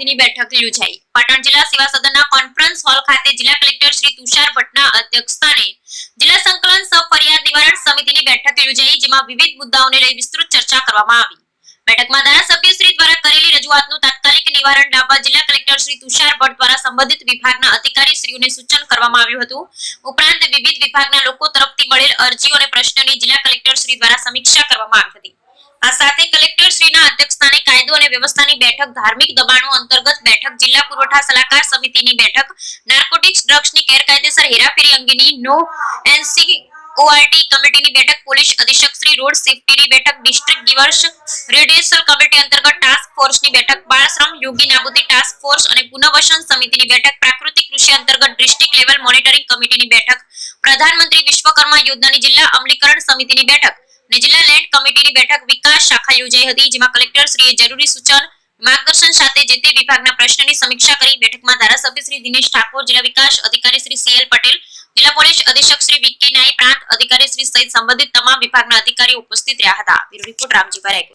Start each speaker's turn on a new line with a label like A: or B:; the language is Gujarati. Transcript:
A: સમિતિની બેઠક યોજાઈ। પાટણ જિલ્લા સેવા સદનના કોન્ફરન્સ હોલ ખાતે જિલ્લા કલેક્ટર શ્રી તુષાર ભટ્ટના અધ્યક્ષસ્થાને જિલ્લા સંકલન સહ ફરિયાદ નિવારણ સમિતિની બેઠક યોજાઈ, જેમાં વિવિધ મુદ્દાઓને લઈ વિસ્તૃત ચર્ચા કરવામાં આવી। બેઠકમાં ધારાસભ્ય શ્રી દ્વારા કરેલી રજૂઆતનું તાત્કાલિક નિવારણ લાવવા જિલ્લા કલેક્ટર શ્રી તુષાર ભટ્ટ દ્વારા સંબંધિત વિભાગના અધિકારી શ્રીઓને સૂચન કરવામાં આવ્યું હતું। ઉપરાંત વિવિધ વિભાગના લોકો તરફથી મળેલ અરજીઓ અને પ્રશ્નોની જિલ્લા કલેક્ટર શ્રી દ્વારા સમીક્ષા કરવામાં આવી હતી। આ સાથે કલેક્ટર શ્રીના અધ્યક્ષસ્થાને કાયદો અને વ્યવસ્થાની બેઠક, ધાર્મિક દબાણો અંતર્ગત બેઠક, જિલ્લા પુરવઠા સલાહકાર સમિતિની બેઠક, નાર્કોટિક્સ ડ્રગ્સની ગેરકાયદેસર હેરાફેરી અંગેની નો એનસીઓઆરટી કમિટીની બેઠક, પોલીસ અધિક્ષક શ્રી રોડ સેફટીની બેઠક, ડિસ્ટ્રિક્ટ ડિવર્સ રિડ્યુસલ કમિટી અંતર્ગત ટાસ્ક ફોર્સની બેઠક, બાળશ્રમ યોગી નાબૂદી ટાસ્ક ફોર્સ અને પુનર્વસન સમિતિની બેઠક, પ્રાકૃતિક કૃષિ અંતર્ગત ડિસ્ટ્રિક્ટ લેવલ મોનિટરિંગ કમિટીની બેઠક, પ્રધાનમંત્રી વિશ્વકર્મા યોજનાની જિલ્લા અમલીકરણ સમિતિની બેઠક અને જિલ્લા લેન્ડ કમિટીની બેઠક વિકાસ શાખા યોજાઈ હતી, જેમાં કલેક્ટર શ્રીએ જરૂરી સૂચન માર્ગદર્શન સાથે જે તે વિભાગના પ્રશ્નની સમીક્ષા કરી। બેઠકમાં ધારાસભ્ય શ્રી દિનેશ ઠાકોર, જિલ્લા વિકાસ અધિકારી શ્રી સીએલ પટેલ, જિલ્લા પોલીસ અધિક્ષક શ્રી વિકી નાઈ, પ્રાંત અધિકારી શ્રી સહિત સંબંધિત તમામ વિભાગના અધિકારીઓ ઉપસ્થિત રહ્યા હતા। Bureau report Ramjibhai.